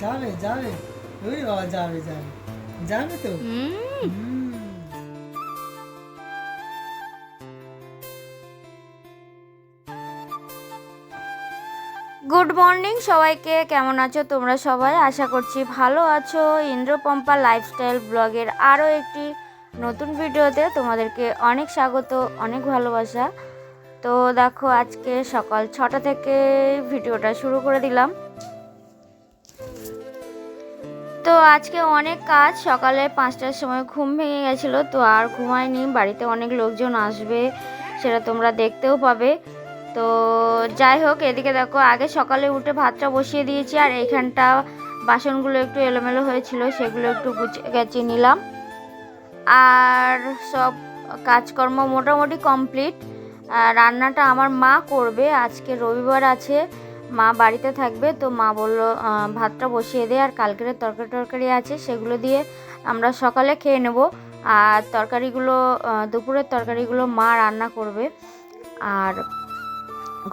যাবে যাবে, ওরে বাবা যাবে যাবে, যাবে তো। গুড মর্নিং সবাইকে, কেমন আছো তোমরা সবাই? আশা করছি ভালো আছো। ইন্দ্রপম্পা লাইফস্টাইল ব্লগের আরও একটি নতুন ভিডিওতে তোমাদেরকে অনেক স্বাগত, অনেক ভালোবাসা। তো দেখো, আজকে সকাল 6টা থেকে ভিডিওটা শুরু করে দিলাম। তো আজকে অনেক কাজ, সকালে 5টার সময় ঘুম ভেঙে গেছিলো, তো আর ঘুমাইনি। বাড়িতে অনেক লোকজন আসবে, সেটা তোমরা দেখতেও পাবে। তো যাই হোক, এদিকে দেখো, আগে সকালে উঠে ভাতটা বসিয়ে দিয়েছি, আর এইখানটা বাসনগুলো একটু এলোমেলো হয়েছিল, সেগুলো একটু গুছিয়ে নিলাম। আর সব কাজকর্ম মোটামুটি কমপ্লিট। রান্নাটা আমার মা করবে, আজকে রবিবার আছে, মা বাড়িতে থাকবে। তো মা বললো ভাতটা বসিয়ে দে, আর কালকের তরকারি আছে, সেগুলো দিয়ে আমরা সকালে খেয়ে নেব। আর তরকারিগুলো, দুপুরের তরকারিগুলো মা রান্না করবে। আর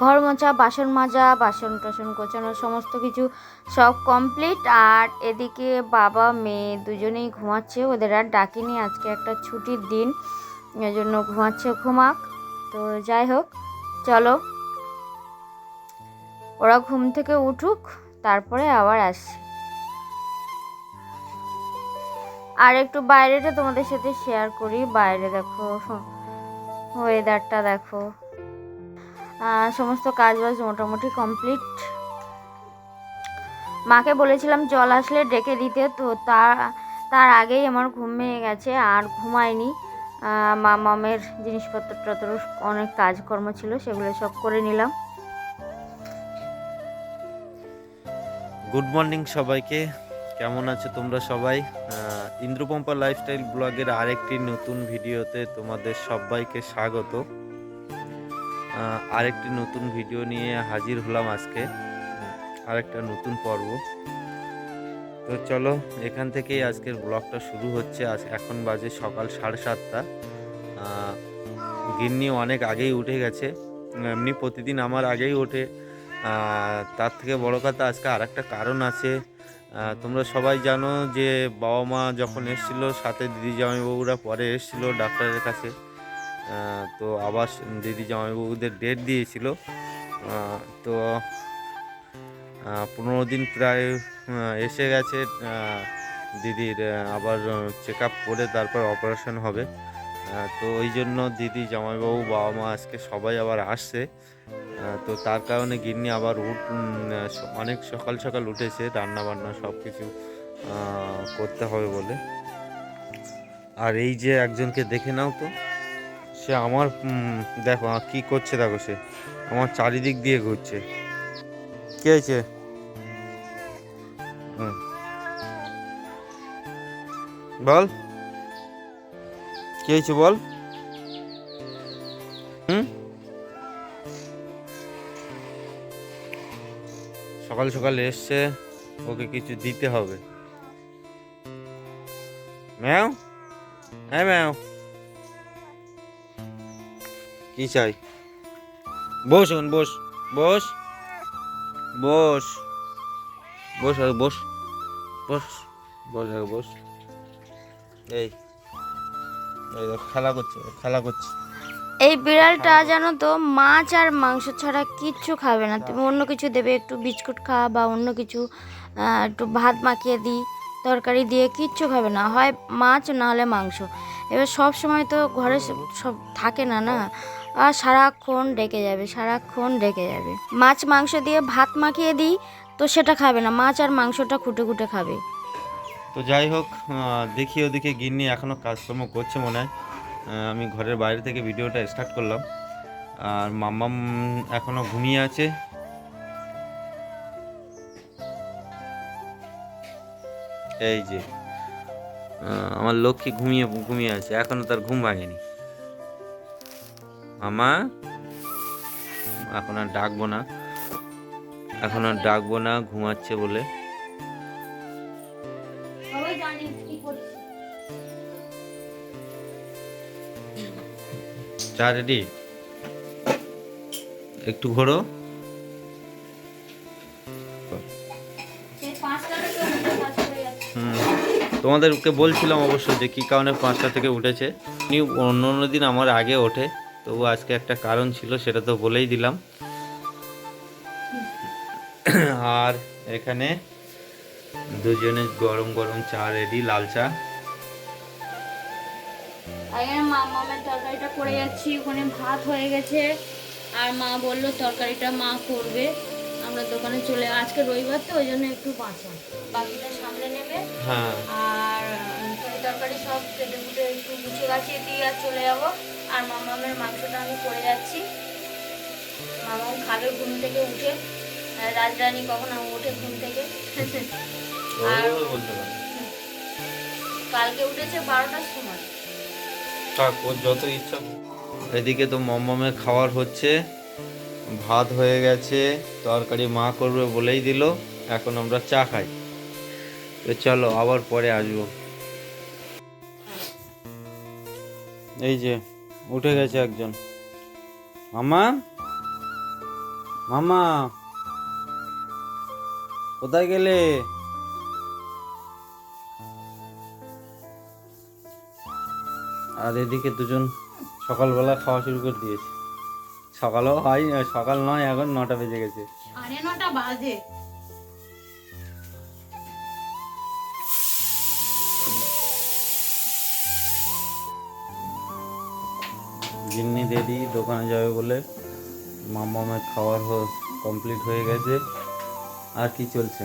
ঘর মোছা, বাসন মাজা, বাসন টাসন গোছানো, সমস্ত কিছু সব কমপ্লিট। আর এদিকে বাবা মেয়ে দুজনেই ঘুমাচ্ছে, ওদের আর ডাকিনি, আজকে একটা ছুটির দিন, এই জন্য ঘুমাচ্ছে, ঘুমাক। তো যাই হোক, চলো ওরা ঘুম থেকে উঠুক, তারপরে আবার আসছি। আর একটু বাইরেটা তোমাদের সাথে শেয়ার করি। বাইরে দেখো, ওয়েদারটা দেখো। সমস্ত কাজবাজ মোটামুটি কমপ্লিট। মাকে বলেছিলাম জল আসলে ডেকে দিতে, তো তার আগেই আমার ঘুম ভেঙে গেছে, আর ঘুমায়নি। মামের জিনিসপত্র টত্র অনেক কাজকর্ম ছিল, সেগুলো সব করে নিলাম। গুড মর্নিং সবাইকে, কেমন আছো তোমরা সবাই? ইন্দ্রপম্পা লাইফস্টাইল ব্লগের আরেকটি নতুন ভিডিওতে তোমাদের সবাইকে স্বাগত। আরেকটি নতুন ভিডিও নিয়ে হাজির হলাম আজকে, আরেকটা নতুন পর্ব। তো চলো, এখান থেকেই আজকের ব্লগটা শুরু হচ্ছে। এখন বাজে সকাল 7:30। গিন্নি অনেক আগেই উঠে গেছে, এমনি প্রতিদিন আমার আগেই ওঠে। তার থেকে বড় কথা, আজকে আর একটা কারণ আছে। তোমরা সবাই জানো যে বাবা মা যখন এসেছিলো, সাথে দিদি জামাইবাবুরা পরে এসেছিলো ডাক্তারের কাছে। তো আবার দিদি জামাইবাবুদের ডেট দিয়েছিল। তো 15 দিন প্রায় এসে গেছে। দিদির আবার চেক আপ করে তারপর অপারেশন হবে। তো ওই জন্য দিদি জামাইবাবু বাবা মা আজকে সবাই আবার আসছে। তো তার কারণে গিন্নি আবার অনেক সকাল সকাল উঠেছে, রান্না বান্না সব কিছু করতে হবে বলে। আর এই যে একজনকে দেখে নাও তো, সে আমার দেখো কি করছে, দেখো সে আমার চারিদিক দিয়ে ঘুরছে। কি হয়েছে? বল, কি হয়েছে বল। হুম, সকাল সকাল এসছে, ওকে কিছু দিতে হবে। ম্যাও, হ্যাঁ ম্যাও, কি চাই? বস, এখন বস, বস, বস, বস, আগে বস, বস, বস, আগে বস। এই এই দেখো, খেলা করছে, খেলা করছে। এই বিড়ালটা জানো তো, মাছ আর মাংস ছাড়া কিচ্ছু খাবে না। তুমি অন্য কিছু দেবে, একটু বিস্কুট খা বা অন্য কিছু, একটু ভাত মাখিয়ে দিই, তরকারি দিয়ে, কিচ্ছু খাবে না, হয় মাছ না হলে মাংস। এবার সব সময় তো ঘরে সব থাকে না না, আর সারাক্ষণ ডেকে যাবে, সারাক্ষণ ডেকে যাবে। মাছ মাংস দিয়ে ভাত মাখিয়ে দিই, তো সেটা খাবে না, মাছ আর মাংসটা খুঁটে খুঁটে খাবে। তো যাই হোক, দেখি ওদিকে গিন্নি এখনো কাজকর্ম করছে মনে হয়। আমি ঘরের বাইরে থেকে ভিডিওটা স্টার্ট করলাম। আর মাম্মাম এখনো ঘুমিয়ে আছে। এই যে আমার লক্ষ্মী ঘুমিয়ে ঘুমিয়ে আছে, এখনো তার ঘুম ভাঙেনি। মামা, এখন আর ডাকবো না, এখন আর ডাকবো না, ঘুমাচ্ছে বলে। চা রেডি? একটু ঘোরো। তোমাদেরকে বলছিলাম অবশ্য যে কী কারণে 5টা থেকে উঠেছে। অন্য অন্য দিন আমার আগে ওঠে, তবু আজকে একটা কারণ ছিল, সেটা তো বলেই দিলাম। আর এখানে দুজনে গরম গরম চা রেডি, লাল চা। এখানে মামের তরকারিটা করে যাচ্ছি, ওখানে ভাত হয়ে গেছে আর মা বললো তরকারিটা মা করবে। আমরা দোকানে চলে, আজকে রবিবার তো ওই জন্য একটু বাকিটা সামলে নেবে। হ্যাঁ, আর তরকারি সব কেটে কুটে একটু গুছিয়ে গাছিয়ে দিয়ে আর চলে যাবো। আর মামামের মাংসটা আমি করে যাচ্ছি। মামাম খাবে ঘুম থেকে উঠে, রাজরানী কখন ওঠে ঘুম থেকে। আর বলতে পারো। কালকে উঠেছে 12টার সময়। থাক, ওর যত ইচ্ছা। এদিকে তো মমের খাওয়ার হচ্ছে, ভাত হয়ে গেছে, তরকারি মা করবে বলেই দিল। এখন আমরা চা খাই। তো চলো আবার পরে আসবো। এই যে উঠে গেছে একজন। মামা, মামা কোথায় গেলে? আর এদিকে দুজন সকালবেলা খাওয়া শুরু করে দিয়েছে। সকালও হয়, সকাল নয়, এখন 9টা বেজে গেছে। 9:30 বাজে। গিন্নি রেডি দোকানে যাবে বলে। মামামের খাওয়ার কমপ্লিট হয়ে গেছে। আর কি চলছে?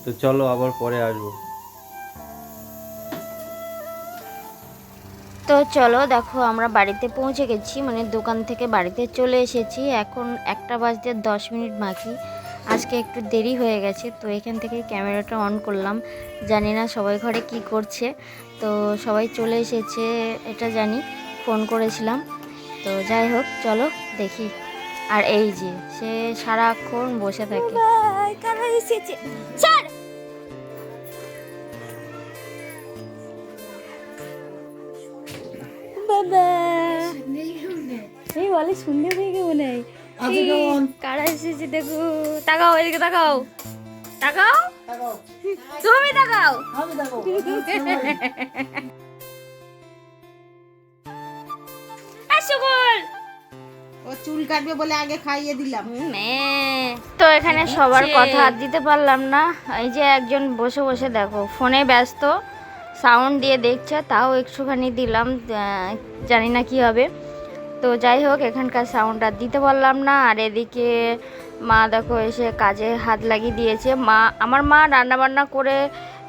তো চলো আবার পরে আসবো। তো চলো দেখো আমরা বাড়িতে পৌঁছে গেছি, মানে দোকান থেকে বাড়িতে চলে এসেছি। এখন 1টা বাজতে 10 মিনিট বাকি। আজকে একটু দেরি হয়ে গেছে, তো এখান থেকে ক্যামেরাটা অন করলাম। জানি না সবাই ঘরে কি করছে, তো সবাই চলে এসেছে এটা জানি, ফোন করেছিলাম। তো যাই হোক চলো দেখি। আর এই যে সে সারাক্ষণ বসে থাকে। কারা এসেছে? ছাড়। বাবা এই বলে শুনতে পেয়ে কেমন নেই, কারা এসেছে দেখো। তাকাও এদিকে, তাকাও তাকাও, তুমি তাকাও। ও চুল কাটবে বলে আগে খাইয়ে দিলাম। তো এখানে সবার কথা আর দিতে পারলাম না। এই যে একজন বসে বসে দেখো ফোনে ব্যস্ত, সাউন্ড দিয়ে দেখছে, তাও একটুখানি দিলাম, জানি না কি হবে। তো যাই হোক এখানকার সাউন্ড আর দিতে পারলাম না। আর এদিকে মা দেখো এসে কাজে হাত লাগিয়ে দিয়েছে। আমার মা রান্না বান্না করে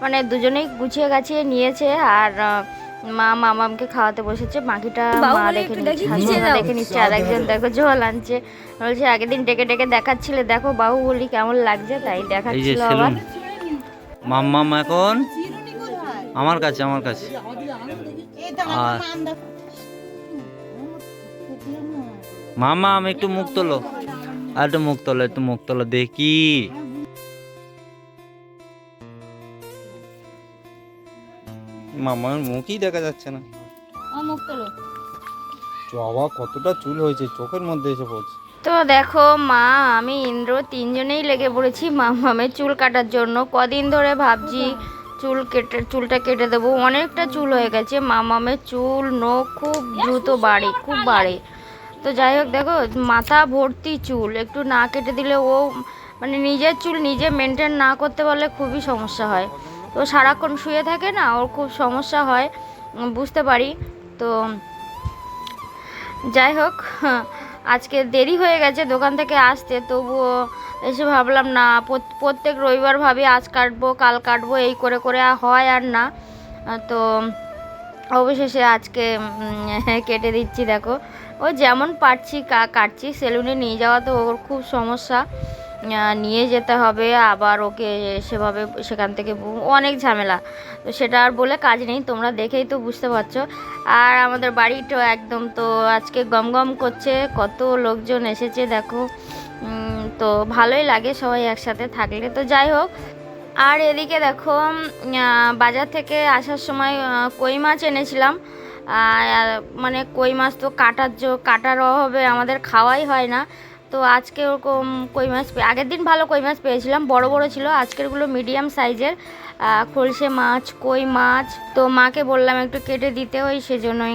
মানে দুজনেই গুছিয়ে গাছিয়ে নিয়েছে। আর মা মামামকে খাওয়াতে বসেছে, বাকিটা মা দেখে নিচ্ছে। আর একজন দেখো জল আনছে, বলছে আগের দিন ডেকে ডেকে দেখাচ্ছিলে, দেখো বাহুবলি কেমন লাগছে, তাই দেখাচ্ছিল আবার। মাম্মাম এখন আমার কাছে আর মামা আমি একটু মুখ তোলো, আর একটু মুখ তোলো দেখি। মামার মুখই দেখা যাচ্ছে না। মুখ তোলো। বাবা কতটা চুল হয়েছে, চোখের মধ্যে এসে পড়ছে। তো দেখো মা আমি ইন্দ্র তিনজনেই লেগে পড়েছি মামামের চুল কাটার জন্য। কদিন ধরে ভাবছি চুলটা কেটে দেবো, অনেকটা চুল হয়ে গেছে। মামামের চুল নখ খুব দ্রুত বাড়ে। তো যাই হোক দেখো মাথা ভর্তি চুল, একটু না কেটে দিলে ও মানে নিজের চুল নিজে মেনটেন না করতে পারলে খুবই সমস্যা হয়। তো সারাক্ষণ শুয়ে থাকে না, ওর খুব সমস্যা হয়, বুঝতে পারি। তো যাই হোক আজকে দেরি হয়ে গেছে দোকান থেকে আসতে, তবুও এসে ভাবলাম না, প্রত্যেক রবিবার ভাবি আজ কাটবো কাল কাটবো, এই করে করে হয় আর না। তো অবশেষে আজকে কেটে দিচ্ছি। দেখো ও যেমন পারছি কাটছি। সেলুনে নিয়ে যাওয়া তো ওর খুব সমস্যা, নিয়ে যেতে হবে আবার ওকে সেভাবে, সেখান থেকে অনেক ঝামেলা। তো সেটা আর বলে কাজ নেই, তোমরা দেখেই তো বুঝতে পারছো। আর আমাদের বাড়িটা একদম তো আজকে গম করছে, কত লোকজন এসেছে দেখো। তো ভালোই লাগে সবাই একসাথে থাকলে। তো যাই হোক, আর এদিকে দেখো বাজার থেকে আসার সময় কই মাছ এনেছিলাম। মানে কই মাছ তো কাটার অভাবে আমাদের খাওয়াই হয় না, তো আজকে ওরকম কই মাছ আগের দিন ভালো কই মাছ পেয়েছিলাম, বড় বড় ছিল। আজকেরগুলো মিডিয়াম সাইজের খলসে মাছ, কই মাছ। তো মাকে বললাম একটু কেটে দিতে, ওই সেজন্যই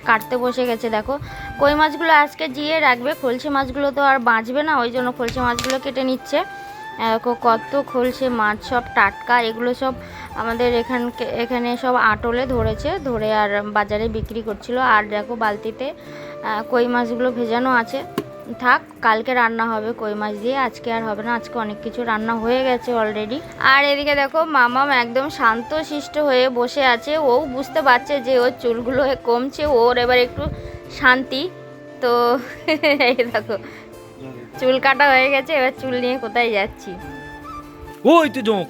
কাটতে বসে গেছে। দেখো কই মাছগুলো আজকে জিয়ে রাখবে, খলসে মাছগুলো তো আর বাঁচবে না, ওই জন্য খলসে মাছগুলো কেটে নিচ্ছে। কত খলসে মাছ, সব টাটকা। এগুলো সব আমাদের এখানে সব আটলে ধরেছে, ধরে আর বাজারে বিক্রি করছিল। আর দেখো বালতিতে কই মাছগুলো ভেজানো আছে। থাক, কালকে রান্না হবে কই মাছ দিয়ে, আজকে আর হবে না। আজকে অনেক কিছু রান্না হয়ে গেছে অলরেডি। আর এদিকে দেখো মামাম একদম শান্তশিষ্ট হয়ে বসে আছে। ও বুঝতে পারছে যে ওর চুলগুলো কমছে, ওর এবার একটু শান্তি। তো এই দেখো চুল কাটা হয়ে গেছে, এবার চুল নিয়ে কোথায় যাচ্ছি। ওই তো জোঁক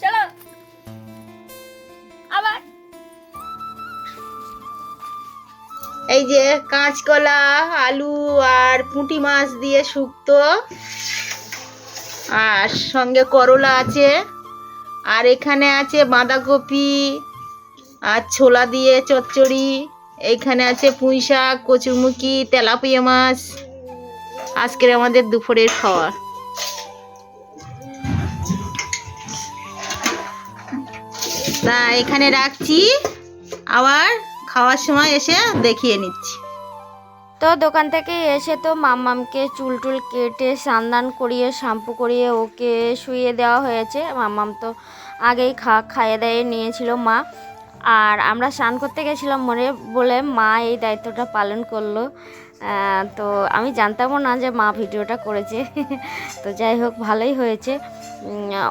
চলো আবার। এই যে কাঁচকলা, আলু আর পুঁটি মাছ দিয়ে শুক্তো, আর সঙ্গে করলা আছে, আর এখানে আছে বাঁধাকপি আর ছোলা দিয়ে চচ্চড়ি, এইখানে আছে পুঁই শাক, কচুরমুখী, তেলাপিয়া মাছ। আজকের আমাদের দুপুরের খাওয়া। তা এখানে রাখছি, আবার খাওয়ার সময় এসে দেখিয়ে নিচ্ছি। তো দোকান থেকে এসে তো মাম্মামকে চুল টুল কেটে স্নান করিয়ে শ্যাম্পু করিয়ে ওকে শুইয়ে দেওয়া হয়েছে। মাম্মাম তো আগেই খাইয়ে দাইয়ে নিয়েছিল মা। আর আমরা স্নান করতে গেছিলাম বলে মা এই দায়িত্বটা পালন করলো। তো আমি জানতামও না যে মা ভিডিওটা করেছে। তো যাই হোক, ভালোই হয়েছে।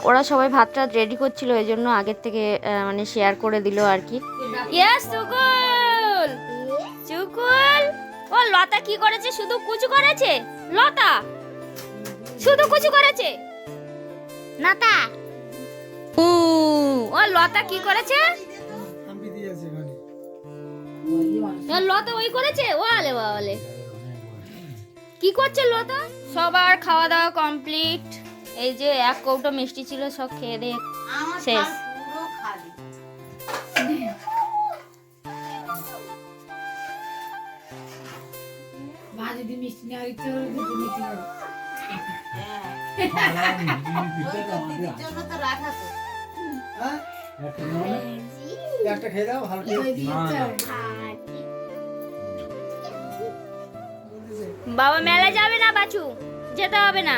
ওরা সবাই ভাতটা রেডি করছিল, এই জন্য আগের থেকে মানে শেয়ার করে দিল আর কি। চুকুল, ও লতা কি করেছে? শুধু কুচু করেছে। লতা শুধু কুচু করেছে। নাতা ও লতা কি করেছে? লতা ওই করেছে। ওয়ালে ওয়ালে কি করছে লতা? সবার খাওয়া দাওয়া কমপ্লিট। এই যে এক কৌটো মিষ্টি ছিল, সব খেয়ে দিয়ে শেষ। যদি মিষ্টি না ইচ্ছে হলে দুটো মিষ্টি হবে। একটা খেয়ে দাও ভালো করে। বাবা মেলা যাবে না বাছু, যেতে হবে না।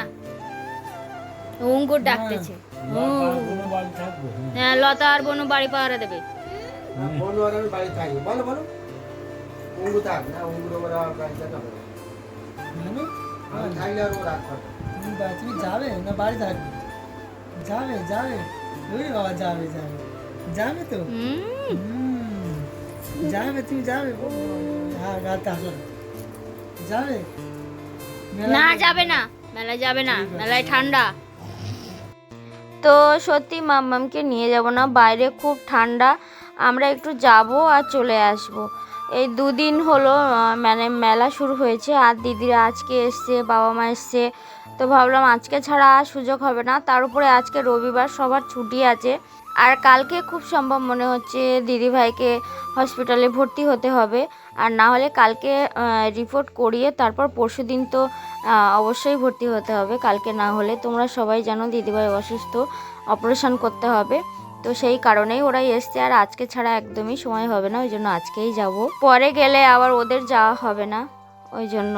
অঙ্কুর ডাকতেছে। হ্যাঁ, লতা আর বনু বাড়ি পাহারা দেবে। বনু আর আমি বাড়ি থাকি। বলো বলো। অঙ্গু থাক না, অঙ্গুর ওরা বাড়ি যেতে হবে। আমি থাকলে আর ও রাগ করবে। তুমি যাবে না বাড়ি থাকবে? যাবে যাবে। ওই বাবা যাবে যাবে যাবে তো। যাবে, তুমি যাবে। হ্যাঁ, গাতে আসো। যাবে না, যাবে না, মেলায় যাবে না, মেলায় ঠান্ডা। তো সত্যি মাম্মামকে নিয়ে যাব না, বাইরে খুব ঠান্ডা। আমরা একটু যাব আর চলে আসব। এই দুদিন হলো মানে মেলা শুরু হয়েছে, আর দিদিরা আজকে এসছে, বাবা মা এসছে। তো ভাবলাম আজকে ছাড়া আর সুযোগ হবে না। তার উপরে আজকে রবিবার, সবার ছুটি আছে। আর কালকে খুব সম্ভব মনে হচ্ছে দিদিভাইকে হসপিটালে ভর্তি হতে হবে। আর না হলে কালকে রিপোর্ট করিয়ে তারপর পরশুদিন তো অবশ্যই ভর্তি হতে হবে। কালকে না হলে, তোমরা সবাই জানো দিদিভাই অসুস্থ, অপারেশন করতে হবে। তো সেই কারণেই ওরাই এসছে। আর আজকে ছাড়া একদমই সময় হবে না, ওই জন্য আজকেই যাব। পরে গেলে আবার ওদের যাওয়া হবে না, ওই জন্য।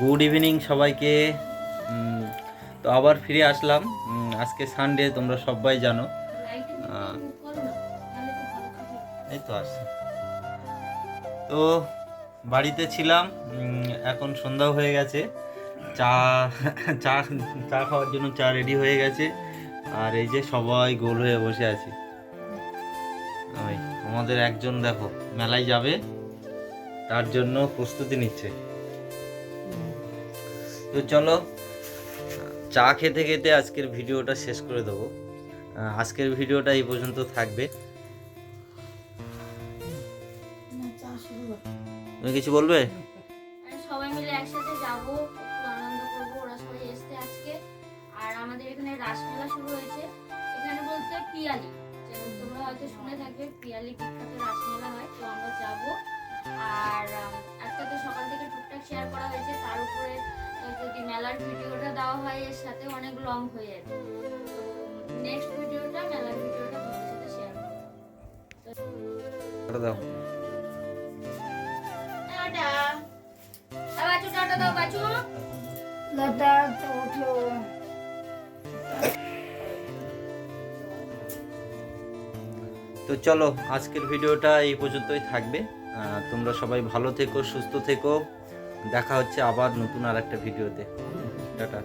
গুড ইভিনিং সবাইকে। তো আবার ফিরে আসলাম। আজকে সানডে, তোমরা সবাই জানো। এই তো আসছে। তো বাড়িতে ছিলাম, এখন সন্ধ্যাও হয়ে গেছে। চা চা চা খাওয়ার জন্য চা রেডি হয়ে গেছে। আর এই যে সবাই গোল হয়ে বসে আছে। ওই আমাদের একজন দেখো মেলায় যাবে, তার জন্য প্রস্তুতি নিচ্ছে। তো চলো, চা খেতে খেতে আজকের ভিডিওটা শেষ করে দেবো। আজকের ভিডিওটা এই পর্যন্ত থাকবে। তুমি কিছু বলবে? সবাই মিলে একসাথে যাব, একটু আনন্দ করবো, ওরা সবাই এসছে আজকে। আর আমাদের এখানে রাসমেলা শুরু হয়েছে, এখানে বলতে পিয়ালি, তোমরা হয়তো শুনে থাকবে, পিয়ালি বিখ্যাত রাসমেলা হয়। তো আমরা যাব। আর আজকে তো সকাল থেকে টুকটাক শেয়ার করা হয়েছে, তার উপরে যদি মেলার ভিডিওটা দেওয়া হয় এর সাথে অনেক লং হয়ে যাবে। তো নেক্সট ভিডিওটা, মেলার ভিডিওটা তোমাদের সাথে শেয়ার করবো। দাও। টাটা। বাচু টাটা দাও বাচু। তো চলো, আজকের ভিডিওটা এই পর্যন্তই থাকবে। তোমরা সবাই ভালো থেকো, সুস্থ থেকো। দেখা হচ্ছে আবার নতুন আর একটা ভিডিওতে। টাটা।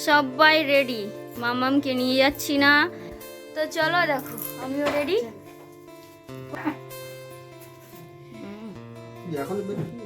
সবাই রেডি, মামামকে নিয়ে যাচ্ছি না, তো চলো দেখো আমিও রেডি। এখন বেরোচ্ছি।